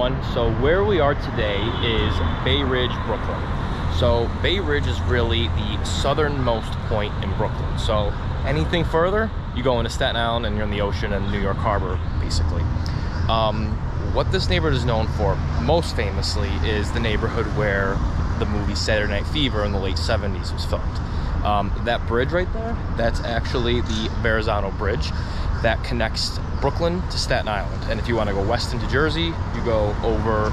everyone. So where we are today is Bayridge, Brooklyn. So Bayridge is really the southernmost point in Brooklyn. So anything further, you go into Staten Island and you're in the ocean and New York Harbor, basically. What this neighborhood is known for, most famously, is the neighborhood where the movie Saturday Night Fever in the late 70s was filmed. That bridge right there, that's actually the Verrazano Bridge that connects Brooklyn to Staten Island. And if you want to go west into Jersey, you go over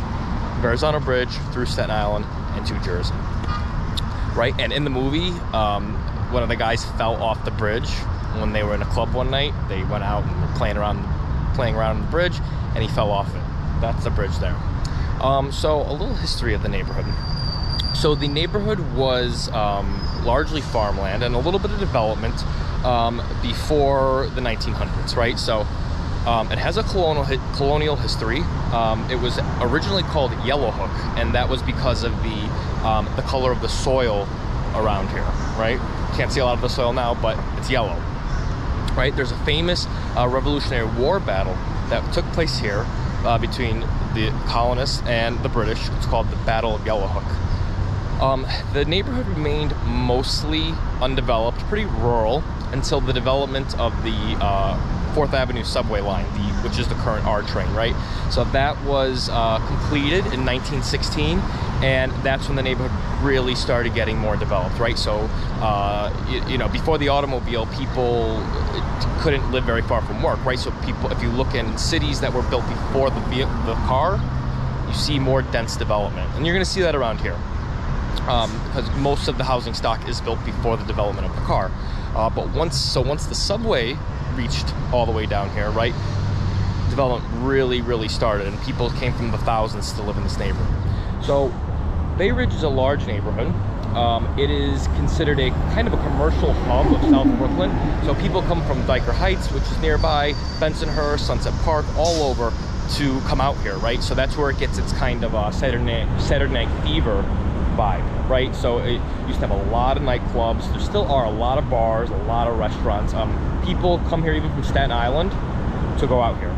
Verrazano Bridge through Staten Island into Jersey, right? And in the movie, one of the guys fell off the bridge when they were in a club one night. They went out and were playing around on the bridge, and he fell off it. That's the bridge there. So a little history of the neighborhood. So the neighborhood was largely farmland and a little bit of development before the 1900s, right? So it has a colonial history. It was originally called Yellowhook, and that was because of the color of the soil around here, right? Can't see a lot of the soil now, but it's yellow, right? There's a famous Revolutionary War battle that took place here between the colonists and the British. It's called the Battle of Yellowhook. The neighborhood remained mostly undeveloped, pretty rural, until the development of the 4th Avenue subway line, which is the current R train, right? So that was completed in 1916, and that's when the neighborhood really started getting more developed, right? So, you know, before the automobile, people couldn't live very far from work, right? So people, if you look in cities that were built before the car, you see more dense development, and you're going to see that around here. Because most of the housing stock is built before the development of the car. But once the subway reached all the way down here, right, development really started, and people came from the thousands to live in this neighborhood. So Bayridge is a large neighborhood. It is considered a kind of a commercial hub of South Brooklyn. So people come from Dyker Heights, which is nearby, Bensonhurst, Sunset Park, all over to come out here, right? So that's where it gets its kind of Saturday Night Fever vibe, right? So it used to have a lot of nightclubs. There still are a lot of bars, a lot of restaurants. People come here even from Staten Island to go out here.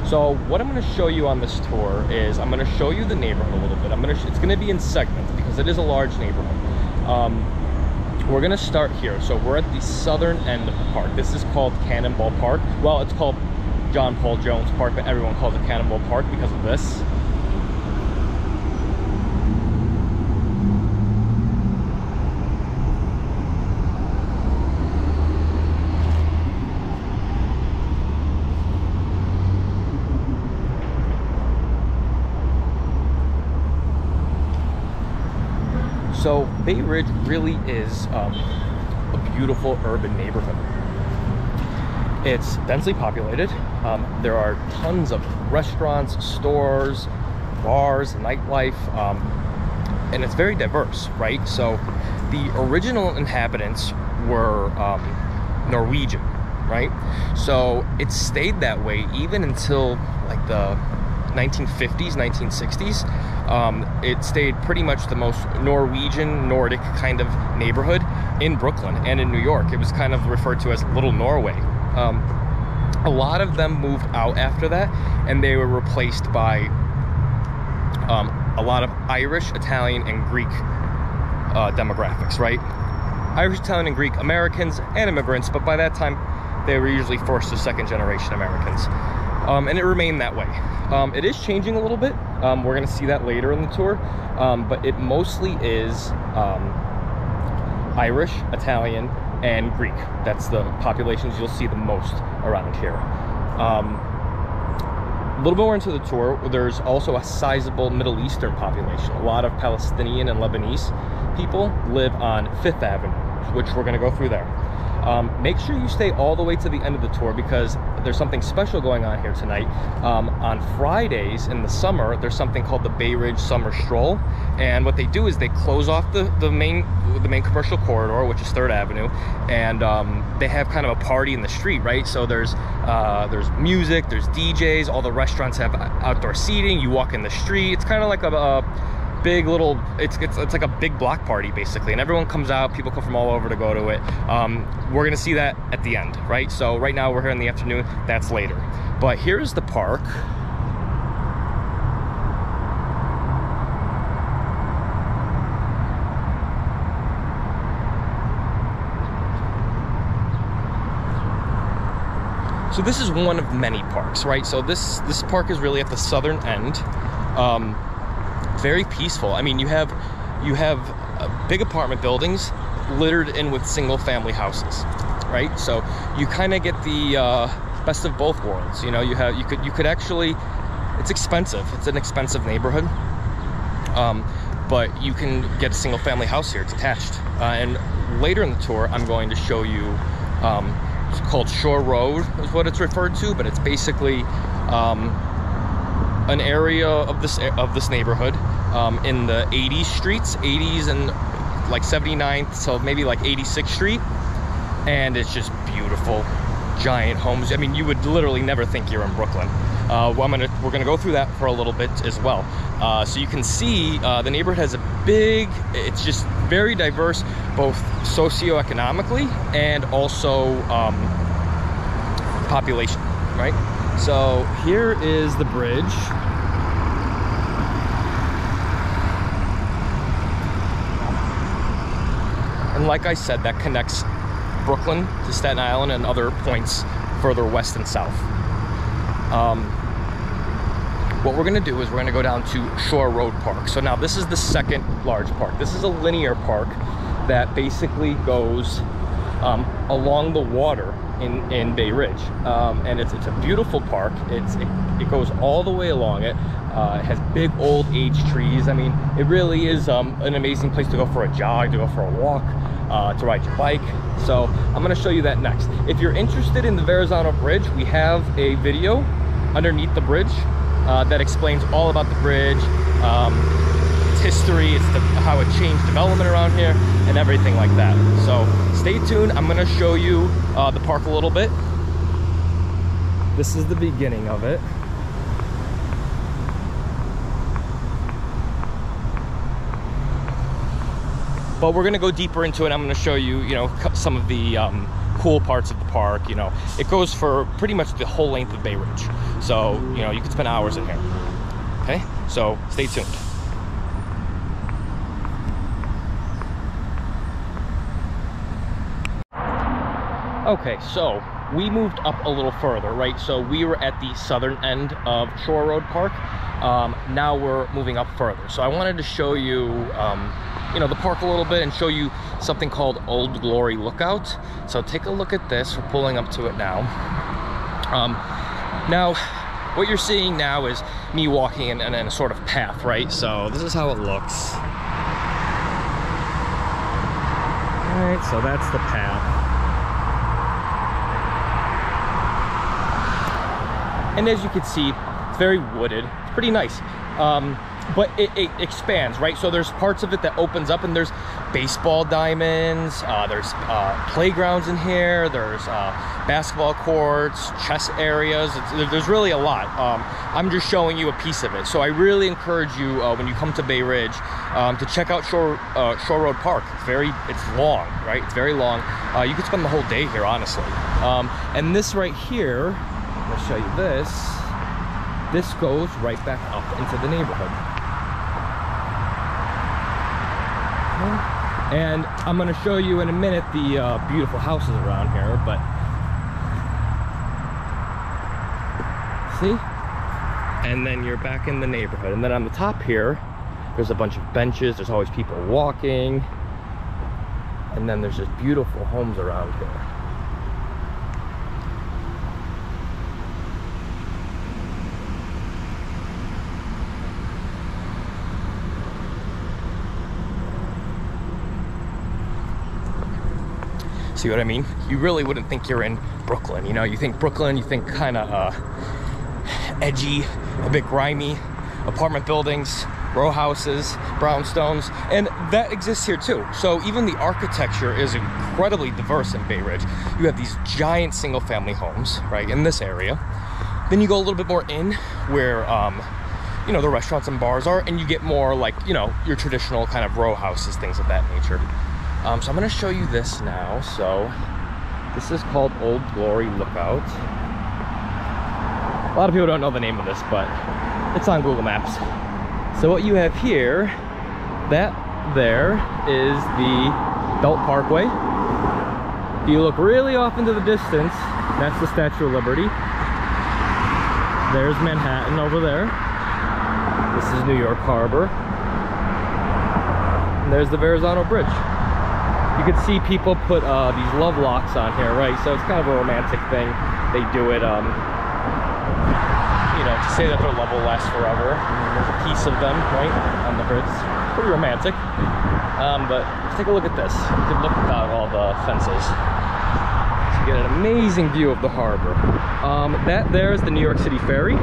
So what I'm going to show you on this tour is I'm going to show you the neighborhood a little bit. It's going to be in segments because it is a large neighborhood. We're going to start here. So we're at the southern end of the park. This is called Cannonball Park. Well, it's called John Paul Jones Park, but everyone calls it Cannonball Park because of this. So Bayridge really is a beautiful urban neighborhood. It's densely populated. There are tons of restaurants, stores, bars, nightlife, and it's very diverse, right? So the original inhabitants were Norwegian, right? So it stayed that way even until like the 1950s, 1960s. It stayed pretty much the most Norwegian, Nordic kind of neighborhood in Brooklyn and in New York. It was kind of referred to as Little Norway. A lot of them moved out after that, and they were replaced by a lot of Irish, Italian, and Greek demographics, right? Irish, Italian, and Greek Americans and immigrants, but by that time, they were usually first or second generation Americans. And it remained that way. It is changing a little bit. We're going to see that later in the tour. But it mostly is Irish, Italian, and Greek. That's the populations you'll see the most around here. A little bit more into the tour, there's also a sizable Middle Eastern population. A lot of Palestinian and Lebanese people live on 5th Avenue, which we're going to go through there. Make sure you stay all the way to the end of the tour because there's something special going on here tonight. On Fridays in the summer, there's something called the Bayridge Summer Stroll, and what they do is they close off the main commercial corridor, which is 3rd Avenue, and they have kind of a party in the street, right? So there's music, there's DJs, all the restaurants have outdoor seating. You walk in the street. It's kind of like a big little, it's like a big block party basically, and everyone comes out. People come from all over to go to it. We're gonna see that at the end, right? So right now we're here in the afternoon, that's later. But here's the park. So this is one of many parks, right? So this park is really at the southern end. Very peaceful. I mean, you have big apartment buildings littered in with single family houses, right? So you kind of get the best of both worlds. You know, you could actually, it's expensive. It's an expensive neighborhood, but you can get a single family house here detached. And later in the tour, I'm going to show you, it's called Shore Road is what it's referred to, but it's basically an area of this neighborhood in the 80s streets, 80s and like 79th, so maybe like 86th Street, and it's just beautiful, giant homes. I mean, you would literally never think you're in Brooklyn. We're gonna go through that for a little bit as well. So you can see the neighborhood has a big, it's just very diverse, both socioeconomically and also population, right? So here is the bridge. And like I said, that connects Brooklyn to Staten Island and other points further west and south. What we're gonna do is we're gonna go down to Shore Road Park. So now this is the second large park. This is a linear park that basically goes along the water in Bay Ridge. And it's a beautiful park. It goes all the way along it. It has big old age trees. I mean, it really is an amazing place to go for a jog, to go for a walk, to ride your bike. So I'm gonna show you that next. If you're interested in the Verrazano Bridge, we have a video underneath the bridge that explains all about the bridge, its history, how it changed development around here, and everything like that. So stay tuned. I'm gonna show you the park a little bit. This is the beginning of it. But we're gonna go deeper into it. I'm gonna show you, some of the cool parts of the park. You know, it goes for pretty much the whole length of Bay Ridge. So, you can spend hours in here. Okay, so stay tuned. Okay, so we moved up a little further, right? So we were at the southern end of Shore Road Park. Now we're moving up further. So I wanted to show you, the park a little bit and show you something called Old Glory Lookout. So take a look at this. We're pulling up to it now. Now, what you're seeing now is me walking in a sort of path, right? So this is how it looks. All right, so that's the path. And as you can see, it's very wooded. It's pretty nice. But it expands, right? So there's parts of it that opens up, and there's baseball diamonds, there's playgrounds in here, there's basketball courts, chess areas. There's really a lot. I'm just showing you a piece of it. So I really encourage you, when you come to Bay Ridge, to check out Shore Road Park. It's long, right? It's very long. You could spend the whole day here, honestly. And this right here, I'm gonna show you this. This goes right back up into the neighborhood. And I'm going to show you in a minute the beautiful houses around here, but see? And then you're back in the neighborhood. And then on the top here, there's a bunch of benches. There's always people walking. And then there's just beautiful homes around here. See what I mean? You really wouldn't think you're in Brooklyn. You think Brooklyn, you think kind of edgy, a bit grimy, apartment buildings, row houses, brownstones, and that exists here too. So even the architecture is incredibly diverse in Bay Ridge. You have these giant single family homes, right, in this area. Then you go a little bit more in where, the restaurants and bars are, and you get more like, your traditional kind of row houses, things of that nature. So I'm going to show you this now. So this is called Old Glory Lookout. A lot of people don't know the name of this, but it's on Google Maps. So what you have here, that there is the Belt Parkway. If you look really off into the distance, That's the Statue of Liberty. There's Manhattan over there. This is New York Harbor. And there's the Verrazano Bridge. You can see people put these love locks on here, right? So it's kind of a romantic thing. They do it, you know, to say that their love will last forever. There's a piece of them, right, on the bridge. It's pretty romantic. But take a look at this. You can look without all the fences. So you get an amazing view of the harbor. That there is the New York City ferry.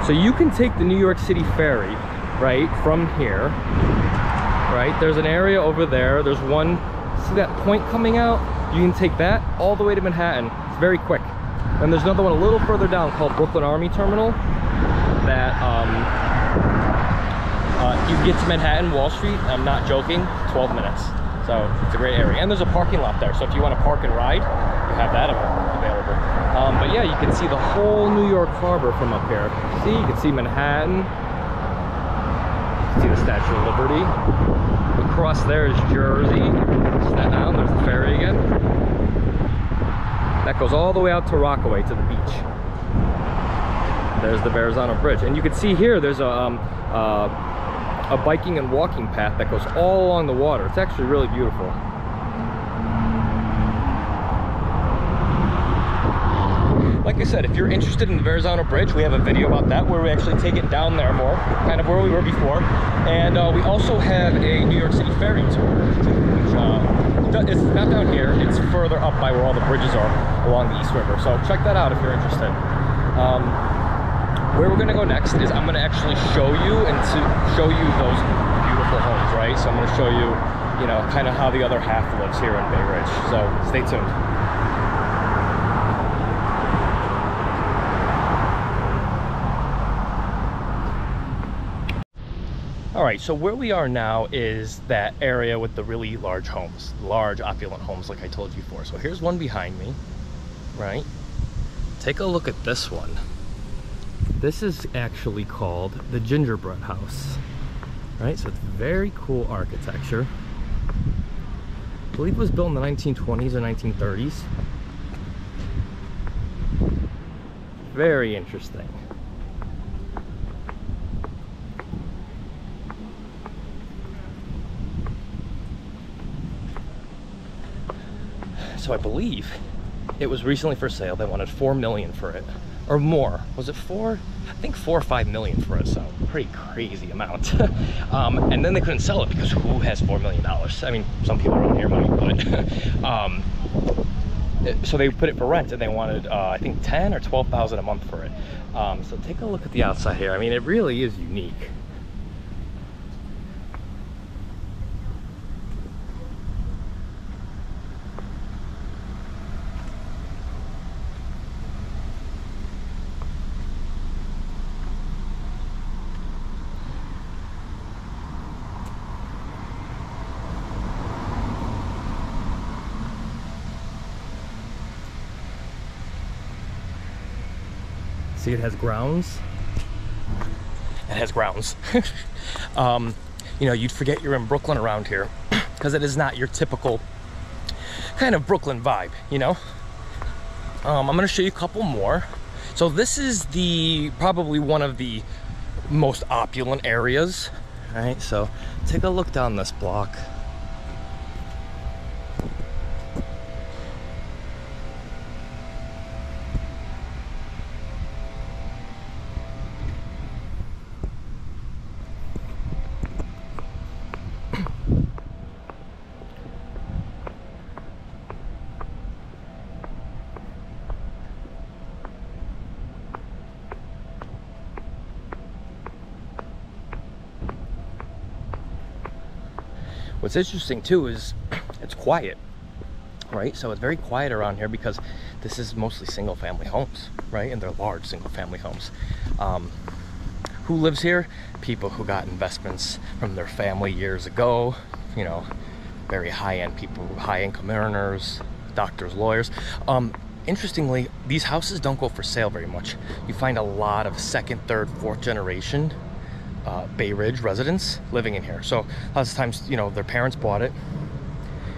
So you can take the New York City ferry, right, from here. Right, there's an area over there. There's one, see that point coming out? You can take that all the way to Manhattan. It's very quick. And there's another one a little further down called Brooklyn Army Terminal that you get to Manhattan, Wall Street, I'm not joking, 12 minutes. So it's a great area. And there's a parking lot there. So if you want to park and ride, you have that available. But yeah, you can see the whole New York Harbor from up here. See, you can see Manhattan. You can see the Statue of Liberty. Across there is Jersey. Staten Island, there's the ferry again. That goes all the way out to Rockaway, to the beach. There's the Verrazano Bridge. And you can see here, there's a biking and walking path that goes all along the water. It's actually really beautiful. Like I said, if you're interested in the Verrazano Bridge, we have a video about that where we actually take it down there more, kind of where we were before. And we also have a New York City ferry tour, which it's not down here, it's further up by where all the bridges are along the East River. So check that out if you're interested. Where we're gonna go next is I'm gonna actually show you and to show you those beautiful homes, right? So I'm gonna show you, you know, kind of how the other half lives here in Bayridge. So stay tuned. All right, so where we are now is that area with the really large homes, large opulent homes like I told you before. So here's one behind me, right? Take a look at this one. This is actually called the Gingerbread House, right? So it's very cool architecture. I believe it was built in the 1920s or 1930s. Very interesting. So I believe it was recently for sale. They wanted $4 million for it, or more. Was it 4? I think 4 or 5 million for it. So pretty crazy amount. And then they couldn't sell it because who has $4 million? I mean, some people around here might, but so they put it for rent, and they wanted I think 10 or 12,000 a month for it. So take a look at the outside here. I mean, it really is unique. See, it has grounds. It has grounds. You know, you'd forget you're in Brooklyn around here because it is not your typical kind of Brooklyn vibe, you know? I'm gonna show you a couple more. So this is probably one of the most opulent areas, right? So take a look down this block. What's interesting too is it's quiet, right? So it's very quiet around here because this is mostly single family homes, right? And they're large single family homes. Who lives here? People who got investments from their family years ago, you know, very high-end people, high-income earners, doctors, lawyers. Interestingly, these houses don't go for sale very much. You find a lot of second, third, fourth generation Bayridge residents living in here. So lots of times, you know, their parents bought it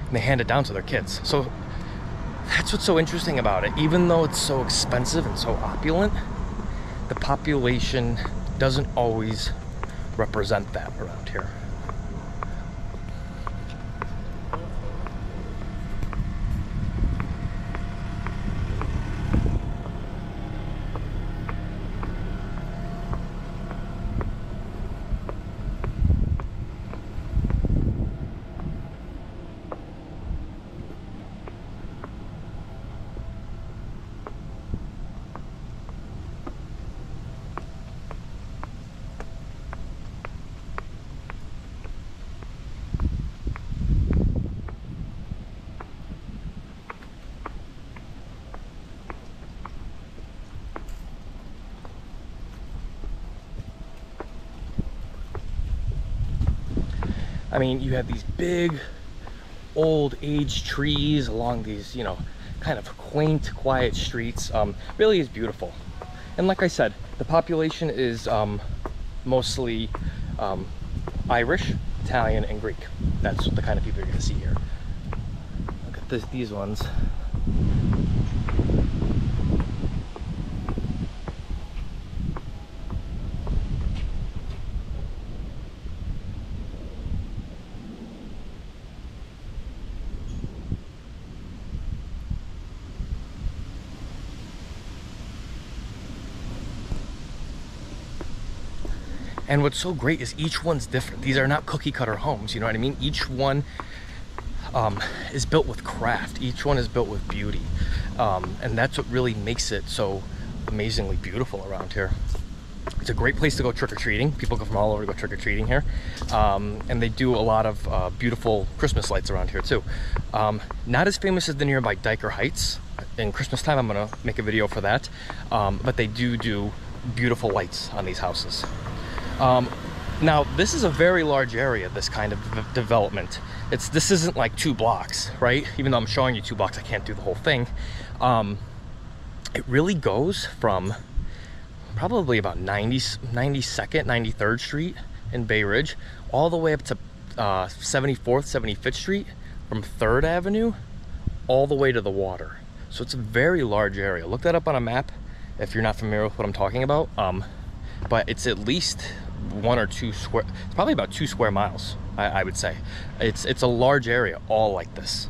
and they hand it down to their kids. So That's what's so interesting about it. Even though it's so expensive and so opulent, the population doesn't always represent that around here. I mean, you have these big old age trees along these, you know, kind of quaint, quiet streets. Really is beautiful. And like I said, the population is mostly Irish, Italian, and Greek. That's the kind of people you're gonna see here. Look at these ones. And what's so great is each one's different. These are not cookie cutter homes, you know what I mean? Each one is built with craft. Each one is built with beauty. And that's what really makes it so amazingly beautiful around here. It's a great place to go trick-or-treating. People come from all over to go trick-or-treating here. And they do a lot of beautiful Christmas lights around here too. Not as famous as the nearby Diker Heights. In Christmas time, I'm gonna make a video for that. But they do beautiful lights on these houses. Now this is a very large area, this kind of development. This isn't like 2 blocks, right? Even though I'm showing you 2 blocks, I can't do the whole thing. It really goes from probably about 92nd, 93rd Street in Bayridge, all the way up to 74th, 75th Street, from 3rd Avenue, all the way to the water. So it's a very large area. Look that up on a map if you're not familiar with what I'm talking about. But it's at least 1 or 2 square, it's probably about 2 square miles, I would say. It's a large area, all like this.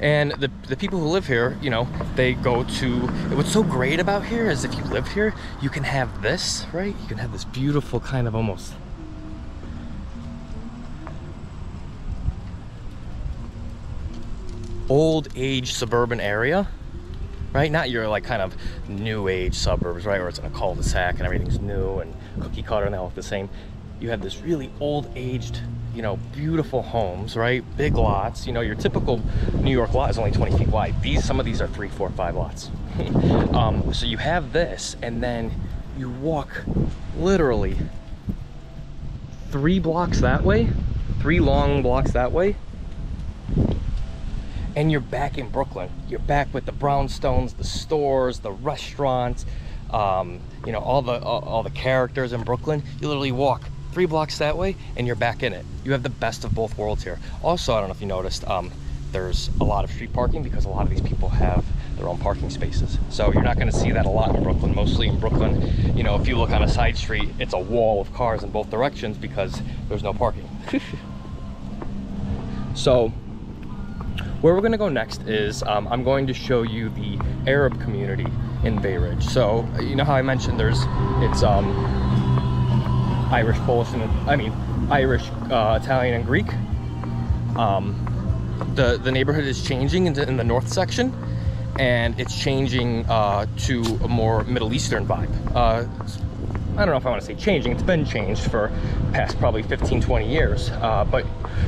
And the people who live here, you know, they go to, what's so great about here is if you live here, you can have this, right? You can have this beautiful kind of almost old age suburban area, right? Not your like kind of new age suburbs, right? Where it's in a cul-de-sac and everything's new and cookie cutter and they all look the same. You have this really old aged, you know, beautiful homes, right? Big lots. You know, your typical New York lot is only 20 feet wide. Some of these are 3, 4, 5 lots. So you have this, and then you walk literally 3 blocks that way, 3 long blocks that way, and you're back in Brooklyn. You're back with the brownstones, the stores, the restaurants, you know, all the characters in Brooklyn. You literally walk 3 blocks that way and you're back in it. You have the best of both worlds here. Also, I don't know if you noticed, there's a lot of street parking because a lot of these people have their own parking spaces. So you're not going to see that a lot in Brooklyn. Mostly in Brooklyn, you know, if you look on a side street, it's a wall of cars in both directions because there's no parking. So where we're going to go next is I'm going to show you the Arab community in Bayridge. So you know how I mentioned it's Irish, Polish, and Irish, Italian, and Greek. The neighborhood is changing in the north section, and it's changing to a more Middle Eastern vibe. I don't know if I want to say changing. It's been changed for past probably 15-20 years. But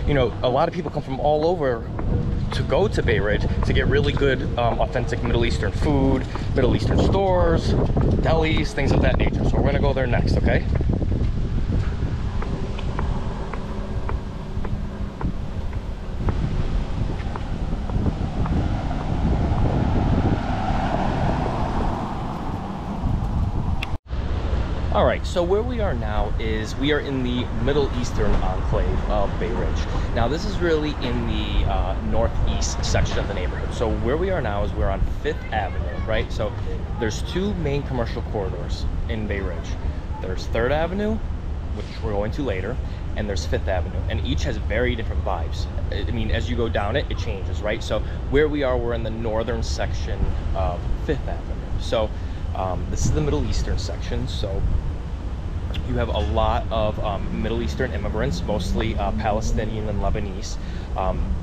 you know, a lot of people come from all over to go to Bayridge to get really good, authentic Middle Eastern food, Middle Eastern stores, delis, things of that nature. So we're gonna go there next, okay? All right, so where we are now is we are in the Middle Eastern enclave of Bayridge. Now this is really in the northeast section of the neighborhood. So where we are now is we're on 5th Avenue, right? So there's two main commercial corridors in Bayridge. There's 3rd Avenue, which we're going to later, and there's 5th Avenue, and each has very different vibes. I mean, as you go down it, it changes, right? So where we are, we're in the northern section of 5th Avenue. So this is the Middle Eastern section. So you have a lot of Middle Eastern immigrants, mostly Palestinian and Lebanese.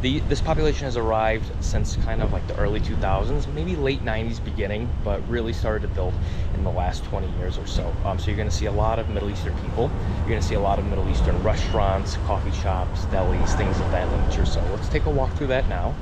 This population has arrived since kind of like the early 2000s, maybe late 90s beginning, but really started to build in the last 20 years or so. So you're going to see a lot of Middle Eastern people. You're going to see a lot of Middle Eastern restaurants, coffee shops, delis, things of that nature. So let's take a walk through that now.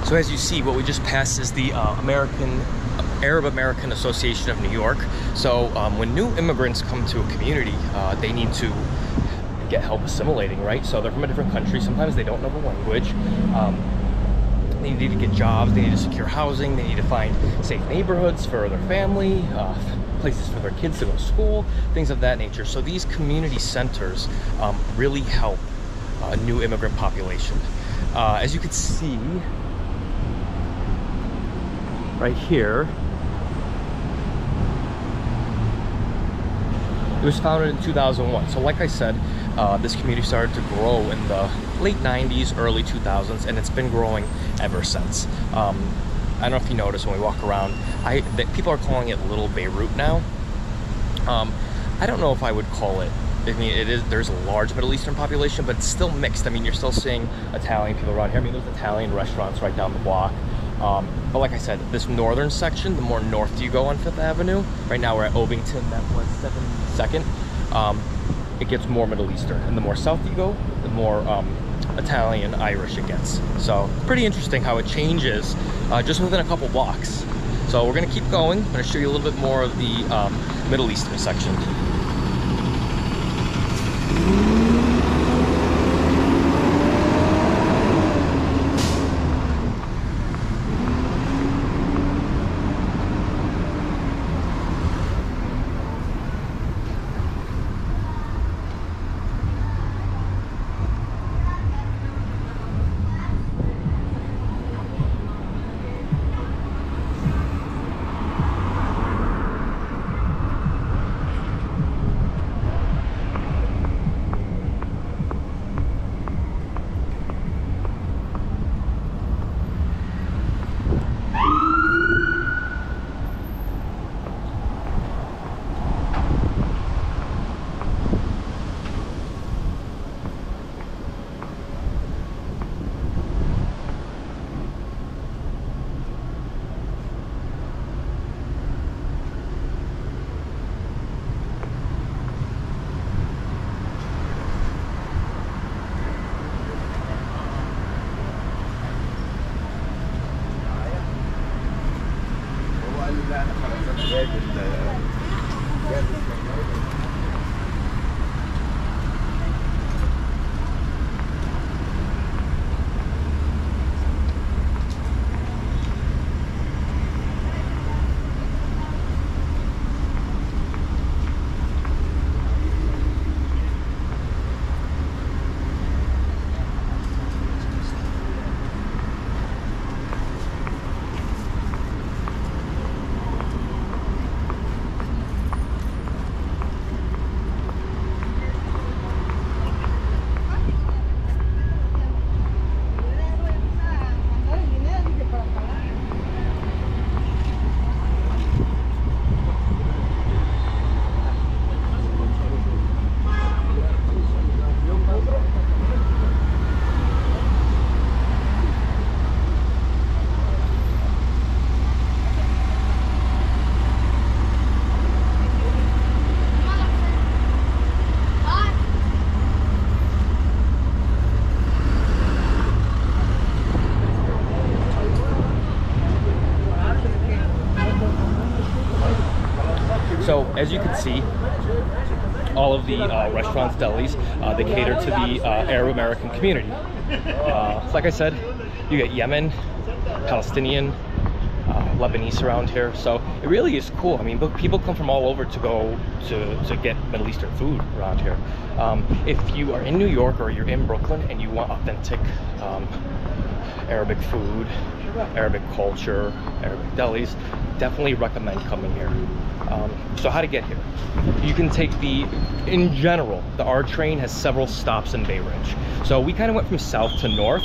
So as you see, what we just passed is the Arab American Association of New York. So when new immigrants come to a community, they need to get help assimilating, right? So they're from a different country. Sometimes they don't know the language. They need to get jobs. They need to secure housing. They need to find safe neighborhoods for their family, places for their kids to go to school, things of that nature. So these community centers really help a new immigrant population. As you can see, right here, it was founded in 2001. So like I said, this community started to grow in the late 90s, early 2000s, and it's been growing ever since. I don't know if you notice when we walk around, people are calling it Little Beirut now. I don't know if I would call it, I mean, there's a large Middle Eastern population, but it's still mixed. I mean, you're still seeing Italian people around here. I mean, there's Italian restaurants right down the block. But like I said, this northern section, the more north you go on 5th Avenue, right now we're at Ovington, that was 72nd, it gets more Middle Eastern. And the more south you go, the more Italian, Irish it gets. So pretty interesting how it changes just within a couple blocks. So we're gonna keep going. I'm gonna show you a little bit more of the Middle Eastern section. as you can see, all of the restaurants, delis, they cater to the Arab American community. Like I said, you get Yemen, Palestinian, Lebanese around here, so it really is cool. I mean, people come from all over to go to get Middle Eastern food around here. If you are in New York or you're in Brooklyn and you want authentic Arabic food, Arabic culture, Arabic delis, definitely recommend coming here. So how to get here? You can take in general, the R train has several stops in Bayridge. So we kind of went from south to north.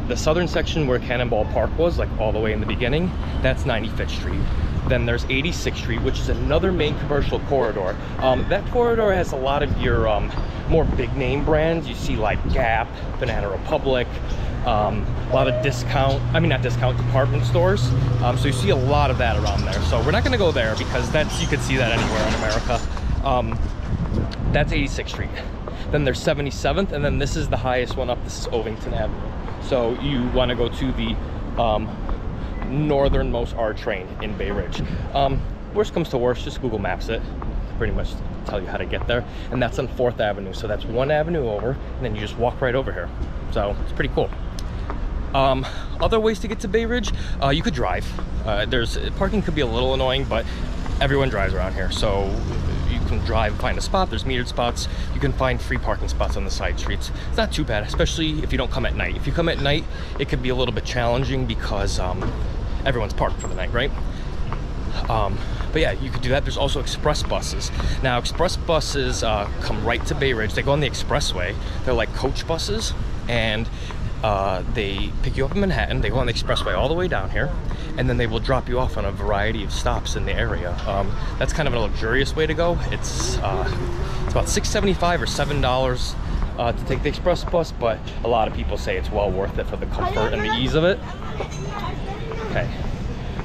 The southern section where Cannonball Park was, like all the way in the beginning, that's 95th Street. Then there's 86th Street, which is another main commercial corridor. That corridor has a lot of your more big name brands. You see like Gap, Banana Republic, a lot of department stores. So you see a lot of that around there. So we're not gonna go there because you could see that anywhere in America. That's 86th Street. Then there's 77th, and then this is the highest one up. This is Ovington Avenue. So you wanna go to the northernmost R train in Bayridge. Worst comes to worst, just Google Maps it. Pretty much tell you how to get there. And that's on 4th Avenue. So that's one avenue over, and then you just walk right over here. So it's pretty cool. Other ways to get to Bayridge, you could drive. Parking could be a little annoying, but everyone drives around here. So you can drive, find a spot. There's metered spots. You can find free parking spots on the side streets. It's not too bad, especially if you don't come at night. If you come at night, it could be a little bit challenging because everyone's parked for the night, right? But yeah, you could do that. There's also express buses. Now, express buses come right to Bayridge. They go on the expressway. They're like coach buses, and they pick you up in Manhattan. They go on the expressway all the way down here, and then they will drop you off on a variety of stops in the area. That's kind of a luxurious way to go. It's about $6.75 or $7 to take the express bus, but a lot of people say it's well worth it for the comfort and the ease of it. Okay,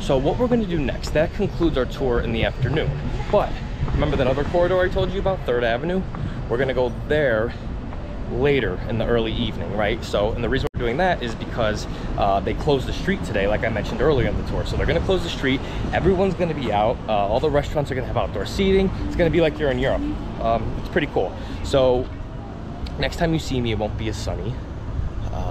so what we're going to do next, that concludes our tour in the afternoon. But remember that other corridor I told you about, 3rd Avenue? We're going to go there later in the early evening, right? So, and the reason we're doing that is because they closed the street today, like I mentioned earlier in the tour. So they're going to close the street. Everyone's going to be out. All the restaurants are going to have outdoor seating. It's going to be like you're in Europe. It's pretty cool. So next time you see me, it won't be as sunny.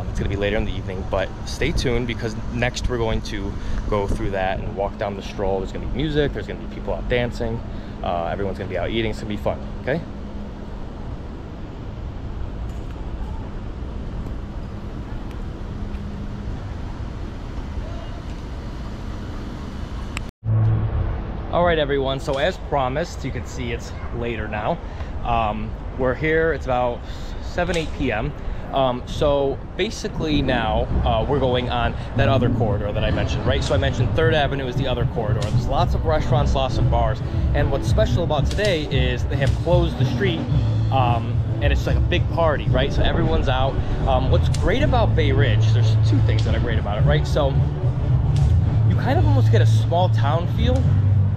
It's going to be later in the evening, but stay tuned because next we're going to go through that and walk down the Stroll. There's going to be music. There's going to be people out dancing. Everyone's going to be out eating. It's going to be fun, okay? All right, everyone, so as promised, you can see it's later now. We're here, it's about 8 p.m. So basically now we're going on that other corridor that I mentioned, right? So I mentioned 3rd Avenue is the other corridor. There's lots of restaurants, lots of bars. And what's special about today is they have closed the street and it's like a big party, right? So everyone's out. What's great about Bayridge, there's two things that are great about it, right? So you kind of almost get a small town feel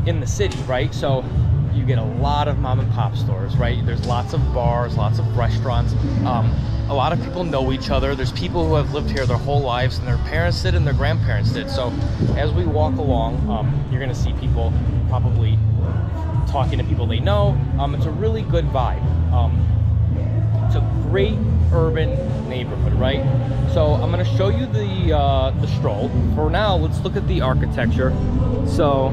in the city, right? So you get a lot of mom and pop stores, right? There's lots of bars, lots of restaurants. A lot of people know each other. There's people who have lived here their whole lives, and their parents did and their grandparents did. So as we walk along, you're gonna see people probably talking to people they know. It's a really good vibe. It's a great urban neighborhood, right? So I'm gonna show you the Stroll. For now, let's look at the architecture. So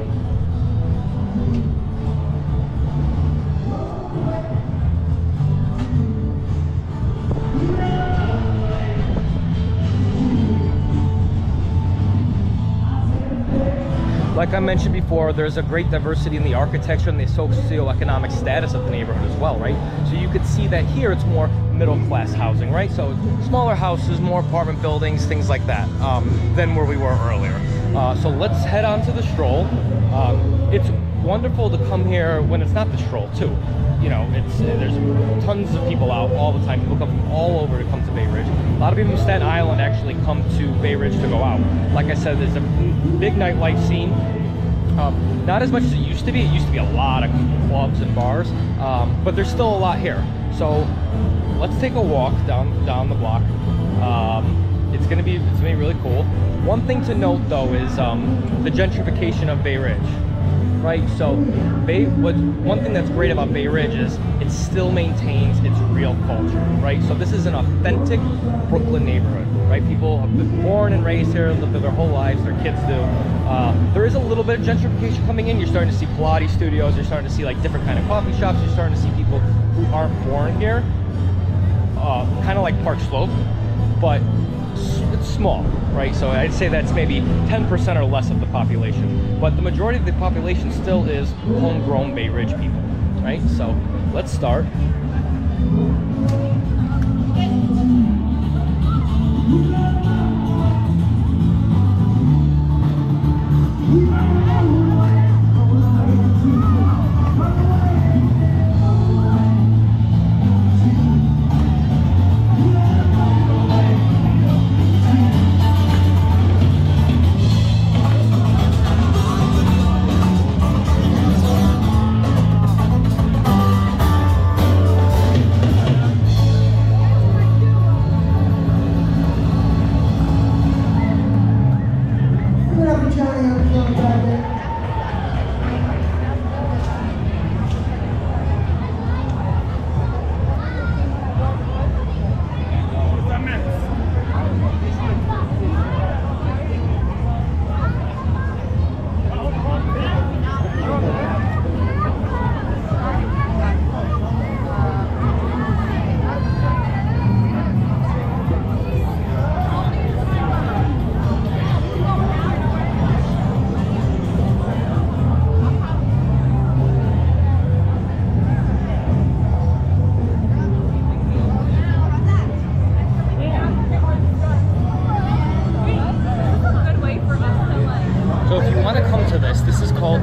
like I mentioned before, there's a great diversity in the architecture and the socioeconomic status of the neighborhood as well, right? So you could see that here it's more middle-class housing, right? So smaller houses, more apartment buildings, things like that, than where we were earlier. So let's head on to the Stroll. It's wonderful to come here when it's not the Stroll too. You know, there's tons of people out all the time. People come from all over to come to Bayridge. A lot of people from Staten Island actually come to Bayridge to go out. Like I said, there's a big nightlife scene. Not as much as it used to be. It used to be a lot of clubs and bars, but there's still a lot here. So let's take a walk down the block. It's gonna be really cool. One thing to note though is the gentrification of Bayridge. right? So one thing that's great about Bay Ridge is it still maintains its real culture, right? So this is an authentic Brooklyn neighborhood, right? People have been born and raised here, lived there their whole lives, their kids do. There is a little bit of gentrification coming in. You're starting to see Pilates studios, you're starting to see like different kind of coffee shops, you're starting to see people who aren't born here, kind of like Park Slope, but it's small, right? So I'd say that's maybe 10% or less of the population, but the majority of the population still is homegrown Bay Ridge people, right? So let's start.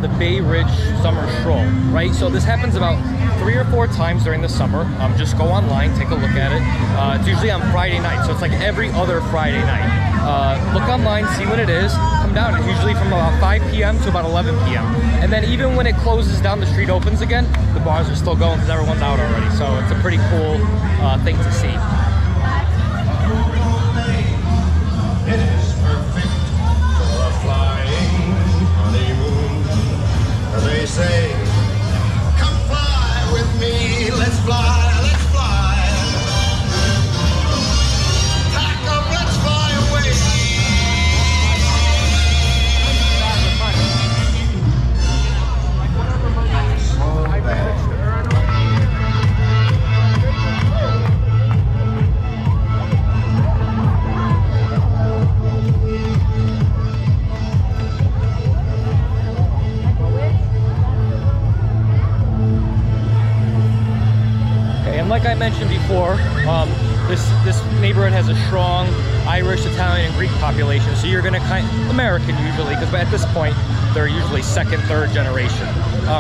The Bay Ridge Summer Stroll, right? So this happens about 3 or 4 times during the summer. Just go online, take a look at it. It's usually on Friday night, so it's like every other Friday night. Look online, see when it is, come down. It's usually from about 5 p.m. to about 11 p.m. And then even when it closes down, the street opens again, the bars are still going because everyone's out already. So it's a pretty cool thing to see. It is perfect for a flying honeymoon. They say, come fly with me, let's fly, let's fly. Pack up, let's fly away. Like I mentioned before, this neighborhood has a strong Irish, Italian, and Greek population. So you're going to American usually, because at this point they're usually second, third generation.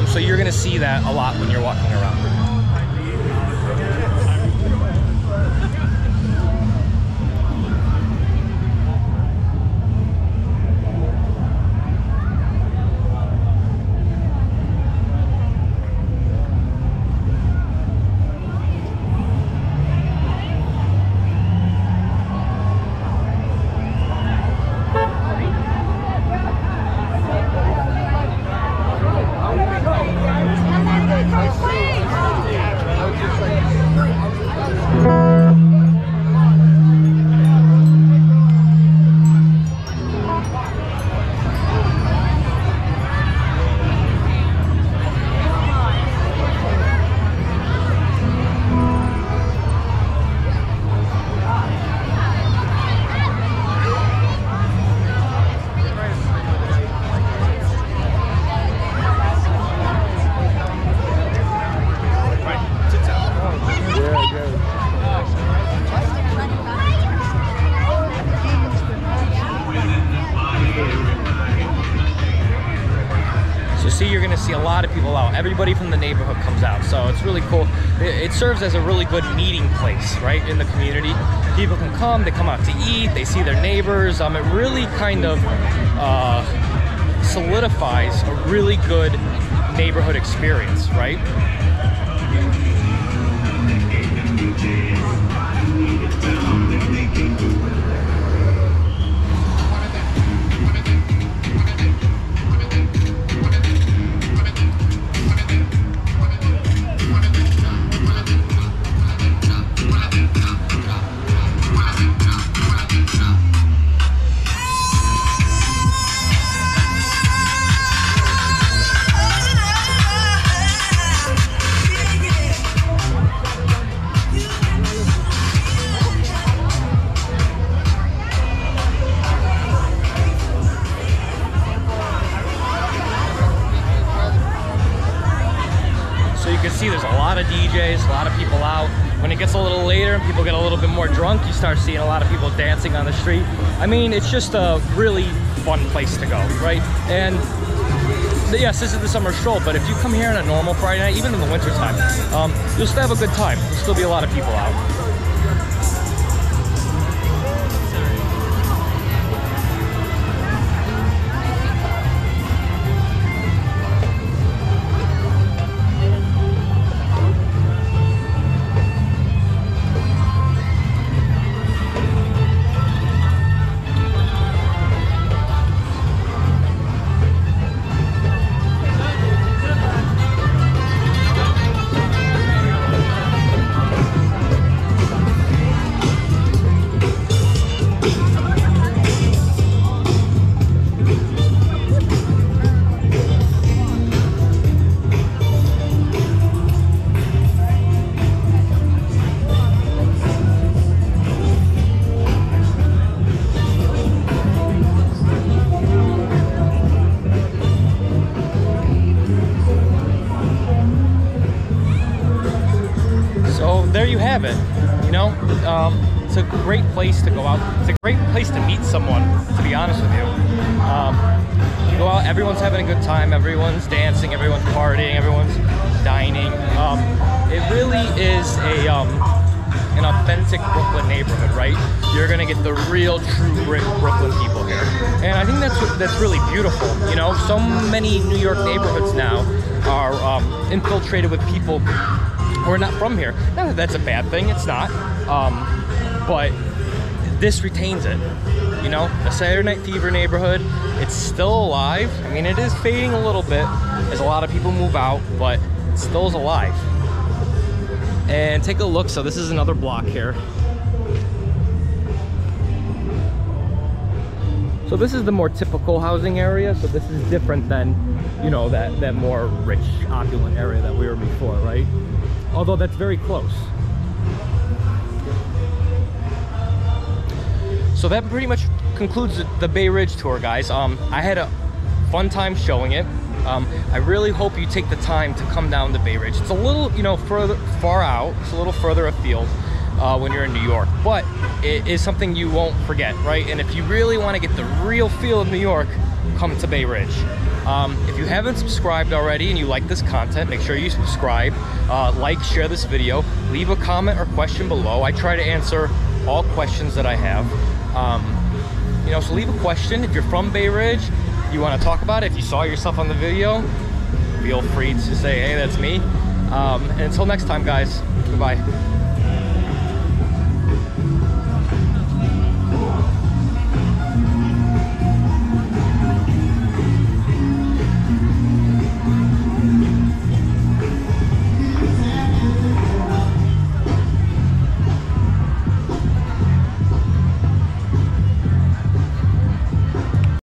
So you're going to see that a lot when you're walking around. You're going to see a lot of people out. Everybody from the neighborhood comes out, so it's really cool. It serves as a really good meeting place, right, in the community. People can come, they come out to eat, they see their neighbors. It really kind of solidifies a really good neighborhood experience, right? see, there's a lot of DJs, a lot of people out. When it gets a little later and people get a little bit more drunk, you start seeing a lot of people dancing on the street. I mean, it's just a really fun place to go, right? And yes, this is the summer stroll, but if you come here on a normal Friday night, even in the winter time, you'll still have a good time. There'll still be a lot of people out. There you have it. You know, it's a great place to go out. It's a great place to meet someone, to be honest with you. You go out, everyone's having a good time, everyone's dancing, everyone's partying, everyone's dining. It really is an authentic Brooklyn neighborhood, right? You're gonna get the real, true Brooklyn people here, and I think that's really beautiful. You know, so many New York neighborhoods now are infiltrated with people who are not from here. Not that that's a bad thing, it's not. But this retains it. You know, the Saturday Night Fever neighborhood, it's still alive. I mean, it is fading a little bit as a lot of people move out, but it still is alive. And take a look, so this is another block here. So this is the more typical housing area, so this is different than, you know, that more rich, opulent area that we were before, right? Although that's very close. So that pretty much concludes the Bayridge tour, guys. I had a fun time showing it. I really hope you take the time to come down to Bayridge. It's a little, you know, far out. It's a little further afield when you're in New York, but it is something you won't forget, right? And if you really want to get the real feel of New York, come to Bayridge. If you haven't subscribed already and you like this content, make sure you subscribe, like, share this video, leave a comment or question below. I try to answer all questions that I have. You know, so leave a question. If you're from Bayridge, you want to talk about it, if you saw yourself on the video, feel free to say, hey, that's me. And until next time, guys, goodbye.